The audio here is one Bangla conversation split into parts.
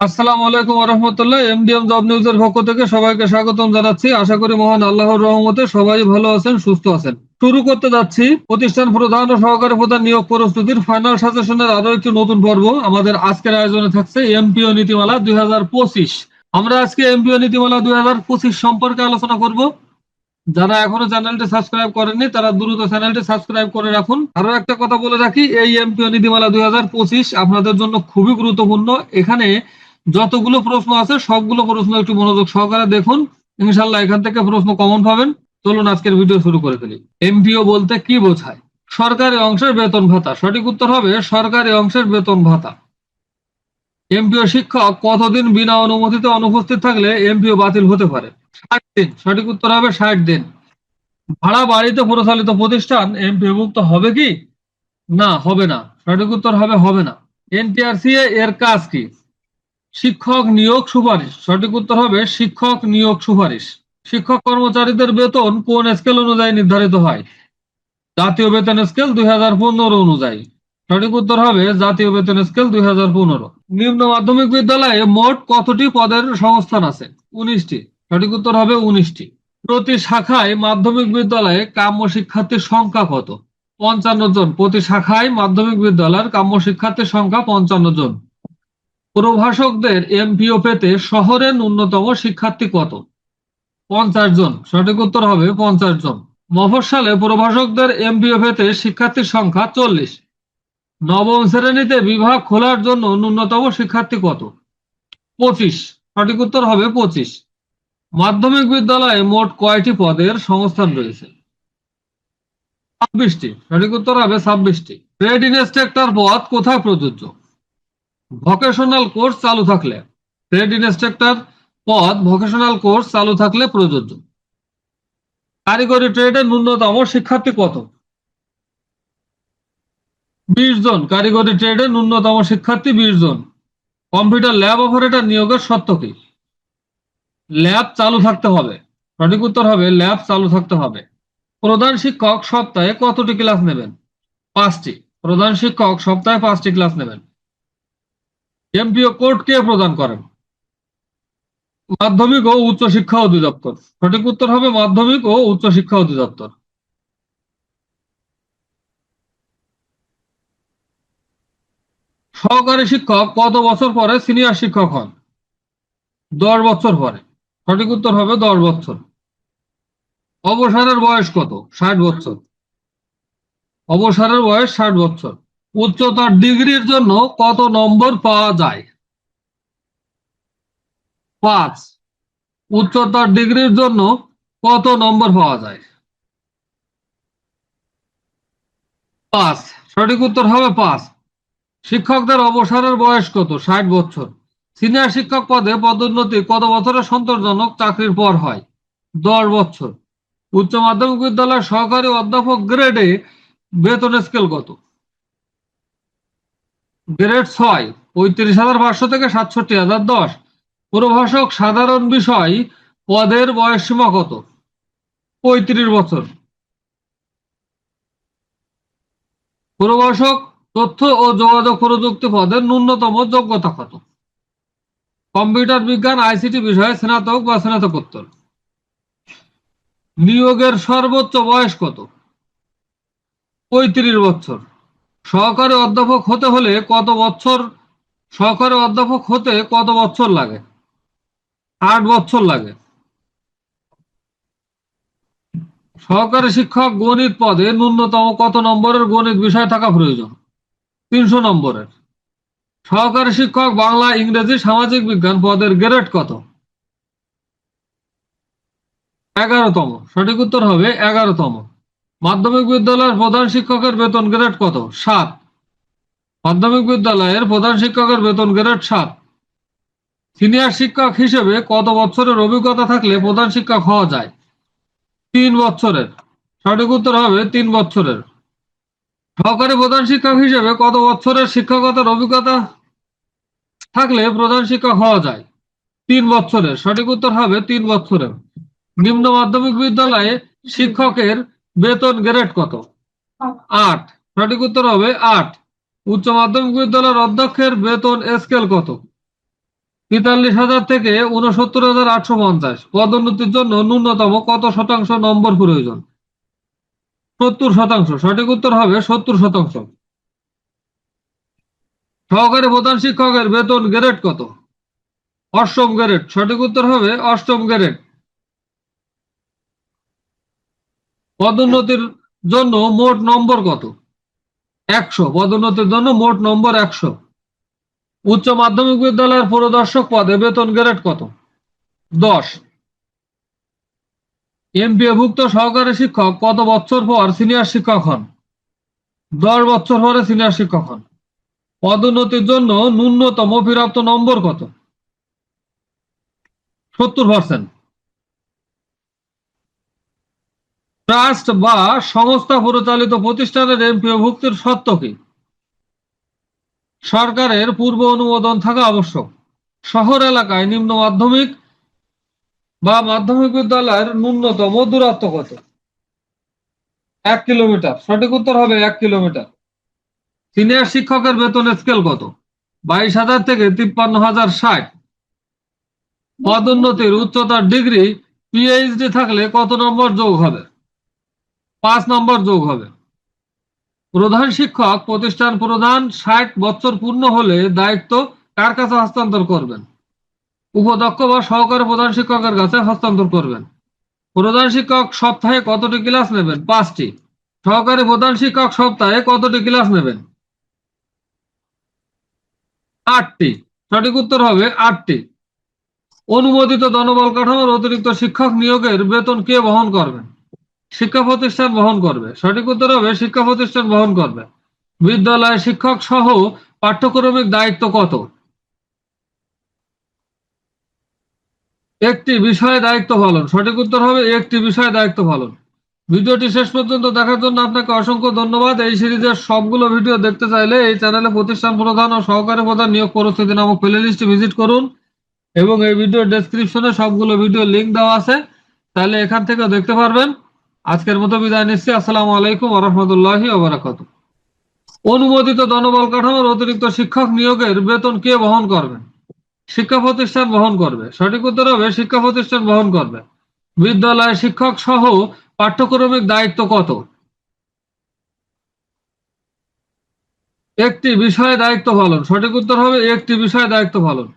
আসসালামু আলাইকুম রহমতুল্লাহ। এমডিএম জব নিউজের পক্ষ থেকে সবাইকে স্বাগতম জানাচ্ছি। আশা করি মহান আল্লাহর রহমতে সবাই ভালো আছেন, সুস্থ আছেন। শুরু করতে যাচ্ছি প্রতিষ্ঠান প্রধান ও সহকারী প্রধান নিয়োগ প্রস্তুতির ফাইনাল সাজেশনের আরো একটি নতুন পর্ব। আমাদের আজকের আয়োজনে থাকছে এমপিও নীতিমালা 2025। আমরা আজকে এমপিও নীতিমালা 2025 সম্পর্কে আলোচনা করব। যারা এখনো চ্যানেলটি সাবস্ক্রাইব করেননি তারা দ্রুত চ্যানেলটি সাবস্ক্রাইব করে রাখুন। আরো একটা কথা বলে রাখি, এই এমপিও নীতিমালা 2025 আপনাদের জন্য খুবই গুরুত্বপূর্ণ। এখানে যতগুলো প্রশ্ন আছে সবগুলো প্রশ্ন একটু মনোযোগ সহকারে দেখুন। ইনশাল্লাহ এখান থেকে প্রশ্ন কমন পাবেন। চলুন আজকের ভিডিও শুরু করে ফেলি। এমপিও বলতে কি বোঝায়? সরকারি অংশের বেতন ভাতা। সঠিক উত্তর হবে সরকারি অংশের বেতন ভাতা। এমপিও শিক্ষক কতদিন বিনা অনুমতিতে অনুপস্থিত থাকলে এমপিও বাতিল হতে পারে? 60 দিন। সঠিক উত্তর হবে 60 দিন। ভাড়া বাড়িতে পরিচালিত প্রতিষ্ঠান এমপিওভুক্ত হবে কি? না, হবে না। সঠিক উত্তর হবে হবে না। এনটিআরসি এর কাজ কি? শিক্ষক নিয়োগ সুপারিশ। সঠিক উত্তর হবে শিক্ষক নিয়োগ সুপারিশ। শিক্ষক কর্মচারীদের বেতন কোন স্কেল অনুযায়ী নির্ধারিত হয়? জাতীয় বেতন স্কেল 2015 অনুযায়ী। সঠিক উত্তর হবে জাতীয় বেতন স্কেল 2015। নিম্ন মাধ্যমিক বিদ্যালয়ে মোট কতটি পদের সংস্থান আছে? 19টি। সঠিক উত্তর হবে 19টি। প্রতি শাখায় মাধ্যমিক বিদ্যালয়ে কাম্য শিক্ষার্থীর সংখ্যা কত? 55 জন। প্রতি শাখায় মাধ্যমিক বিদ্যালয়ের কাম্য শিক্ষার্থীর সংখ্যা 55 জন। প্রভাষকদের এমপিও পেতে শহরে ন্যূনতম শিক্ষার্থী কত? 50 জন। সঠিক উত্তর হবে 50 জন। মফস্বলে প্রভাষকদের এমপিও পেতে শিক্ষার্থীর সংখ্যা 40। নবম শ্রেণীতে বিভাগ খোলার জন্য ন্যূনতম শিক্ষার্থী কত? 25। সঠিক উত্তর হবে 25। মাধ্যমিক বিদ্যালয়ে মোট কয়টি পদের সংস্থান রয়েছে? 26টি। সঠিক উত্তর হবে 26টি। ট্রেড ইনস্ট্রাক্টর পদ কোথায় প্রযোজ্য? ভোকেশনাল কোর্স চালু থাকলে। ট্রেড ইনস্ট্রাক্টর পদ ভোকেশনাল কোর্স চালু থাকলে প্রযোজ্য। কারিগরি ট্রেডের ন্যূনতম শিক্ষার্থী কত? 20 জন। কারিগরি ট্রেডের ন্যূনতম শিক্ষার্থী 20 জন। কম্পিউটার ল্যাব অপারেটর নিয়োগের শর্ত কি? ল্যাব চালু থাকতে হবে। সঠিক উত্তর হবে ল্যাব চালু থাকতে হবে। প্রধান শিক্ষক সপ্তাহে কতটি ক্লাস নেবেন? 5টি। প্রধান শিক্ষক সপ্তাহে 5টি ক্লাস নেবেন। এমপিও কোড কে প্রদান করেন? মাধ্যমিক ও উচ্চ শিক্ষা অধিদপ্তর। সঠিক উত্তর হবে মাধ্যমিক ও উচ্চ শিক্ষা অধিদপ্তর। সহকারী শিক্ষক কত বছর পরে সিনিয়র শিক্ষক হন? 10 বছর পরে। সঠিক উত্তর হবে 10 বছর। অবসরের বয়স কত? 60 বছর। অবসরের বয়স 60 বছর। উচ্চতর ডিগ্রির জন্য কত নম্বর পাওয়া যায়? 5। উচ্চতর ডিগ্রির জন্য কত নম্বর পাওয়া যায়? 5। সঠিক উত্তর হবে 5। শিক্ষকদের অবসরের বয়স কত? 60 বছর। সিনিয়র শিক্ষক পদে পদোন্নতি কত বছরের সন্তোষজনক চাকরির পর হয়? 10 বছর। উচ্চ মাধ্যমিক বিদ্যালয়ের সহকারী অধ্যাপক গ্রেডে বেতন স্কেল কত? গ্রেড 6। 35,500 থেকে 67,010। প্রভাষক সাধারণ বিষয় পদের বয়সসীমা কত? 35 বছর। প্রভাষক তথ্য ও যোগাযোগ প্রযুক্তি পদের ন্যূনতম যোগ্যতা কত? কম্পিউটার বিজ্ঞান আইসিটি বিষয়ে স্নাতক বা স্নাতকোত্তর। নিয়োগের সর্বোচ্চ বয়স কত? 35 বছর। সহকারী অধ্যাপক হতে হলে কত বছর? সহকারী অধ্যাপক হতে কত বছর লাগে? 8 বছর লাগে। সহকারী শিক্ষক গণিত পদে ন্যূনতম কত নম্বরের গণিত বিষয় থাকা প্রয়োজন? 300 নম্বরের। সহকারী শিক্ষক বাংলা, ইংরেজি, সামাজিক বিজ্ঞান পদের গ্রেড কত? 11তম। সঠিক উত্তর হবে 11তম। মাধ্যমিক বিদ্যালয়ের প্রধান শিক্ষকের বেতন গ্রেড কত? 7। মাধ্যমিক বিদ্যালয়ের প্রধান শিক্ষকের বেতন গ্রেড 7। সিনিয়র শিক্ষক হিসেবে কত বছরের অভিজ্ঞতা থাকলে প্রধান শিক্ষক হওয়া যায়? 3 বছরের। সঠিক উত্তর হবে 3 বছরের। সহকারী প্রধান শিক্ষক হিসেবে কত বছরের শিক্ষকতার অভিজ্ঞতা থাকলে প্রধান শিক্ষক হওয়া যায়? 3 বছরের। সঠিক উত্তর হবে 3 বছরের। নিম্ন মাধ্যমিক বিদ্যালয়ে শিক্ষকের বেতন গ্রেড কত? 8। সঠিক উত্তর হবে 8। উচ্চ মাধ্যমিক বিদ্যালয়ের অধ্যক্ষের বেতন স্কেল কত? ৪৩,০০০ থেকে ৬৯,৮৫০। পদোন্নতির জন্য ন্যূনতম কত শতাংশ নম্বর প্রয়োজন? ৭০%। সঠিক উত্তর হবে ৭০%। সহকারী প্রধান শিক্ষকের বেতন গ্রেড কত? অষ্টম গ্রেড। সঠিক উত্তর হবে অষ্টম গ্রেড। পদোন্নতির জন্য মোট নম্বর কত? ১০০। পদোন্নতির জন্য মোট নম্বর ১০০। উচ্চ মাধ্যমিক বিদ্যালয়ের পরিদর্শক পদে বেতন গ্রেড কত? ১০। এমপিওভুক্ত সহকারী শিক্ষক কত বছর পর সিনিয়র শিক্ষক হন? ১০ বছর পরে সিনিয়র শিক্ষক হন। পদোন্নতির জন্য ন্যূনতম প্রাপ্ত নম্বর কত? ৭০%। ট্রাস্ট বা সংস্থা পরিচালিত প্রতিষ্ঠানের এমপিওভুক্তির শর্ত কি? সরকারের পূর্ব অনুমোদন থাকা আবশ্যক। শহর এলাকায় নিম্ন মাধ্যমিক বা মাধ্যমিক বিদ্যালয়ের ন্যূনতম দূরত্ব কত? ১ কিলোমিটার। সঠিক উত্তর হবে ১ কিলোমিটার। সিনিয়র শিক্ষকের বেতন স্কেল কত? ২২,০০০ থেকে ৫৩,০৬০। পদোন্নতির উচ্চতার ডিগ্রি পিএইচডি থাকলে কত নম্বর যোগ হবে? ৫ নম্বর যোগ হবে। প্রধান শিক্ষক প্রতিষ্ঠান প্রধান ৬০ বছর পূর্ণ হলে দায়িত্ব কার কাছে হস্তান্তর করবেন? উপাধ্যক্ষ বা সহকারী প্রধান শিক্ষকের কাছে হস্তান্তর করবেন। প্রধান শিক্ষক সপ্তাহে কতটি ক্লাস নেবেন? ৫টি। সহকারী প্রধান শিক্ষক সপ্তাহে কতটি ক্লাস নেবেন? ৮টি। সঠিক উত্তর হবে ৮টি। অনুমোদিত জনবল কাঠামোর অতিরিক্ত শিক্ষক নিয়োগের বেতন কে বহন করবেন? শিক্ষা প্রতিষ্ঠান বহন করবে। সঠিক উত্তর হবে শিক্ষা প্রতিষ্ঠান বহন করবে। বিদ্যালয় শিক্ষক সহ পাঠ্যক্রমিক দায়িত্ব কত? একটি বিষয়ে দায়িত্ব পালন। সঠিক উত্তর হবে একটি বিষয়ে দায়িত্ব পালন। ভিডিওটি শেষ পর্যন্ত দেখার জন্য আপনাকে অসংখ্য ধন্যবাদ। এই সিরিজের সবগুলো ভিডিও দেখতে চাইলে এই চ্যানেলে প্রতিষ্ঠান প্রধান ও সহকারী প্রধান নিয়োগ পরিস্থিতি নামক প্লেলিস্টটি ভিজিট করুন এবং এই ভিডিওর ডেসক্রিপশনে সবগুলো ভিডিও লিংক দেওয়া আছে, তাহলে এখান থেকেও দেখতে পারবেন। আজকের মতো বিদায় নিচ্ছি। আসসালামু আলাইকুম ওয়া রাহমাতুল্লাহি ওয়া বারাকাতুহু। অনুমোদিত জনবল কাঠামোর অতিরিক্ত শিক্ষক নিয়োগের বেতন কে বহন করবেন? শিক্ষা প্রতিষ্ঠান বহন করবে। সঠিক উত্তর হবে শিক্ষা প্রতিষ্ঠান বহন করবে। বিদ্যালয় শিক্ষক সহ পাঠ্যক্রমিক দায়িত্ব কত? একটি বিষয়ে দায়িত্ব পালন। সঠিক উত্তর হবে একটি বিষয়ে দায়িত্ব পালন।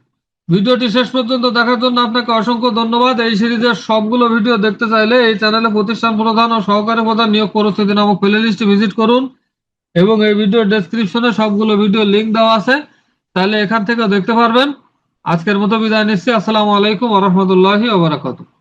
ভিডিওটি শেষ পর্যন্ত দেখার জন্য আপনাকে অসংখ্য ধন্যবাদ। এই সিরিজের সবগুলো ভিডিও দেখতে চাইলে এই চ্যানেলে প্রতিষ্ঠান প্রধান ও সহকারী প্রধান নিয়োগ পরিস্থিতি নামক প্লেলিস্টটি ভিজিট করুন এবং এই ভিডিওর ডেসক্রিপশনে সবগুলো ভিডিও লিংক দেওয়া আছে, তাহলে এখান থেকেও দেখতে পারবেন। আজকের মতো বিদায় নিচ্ছি। আসসালামু আলাইকুম ওয়া রাহমাতুল্লাহি ওয়া বারাকাতুহু।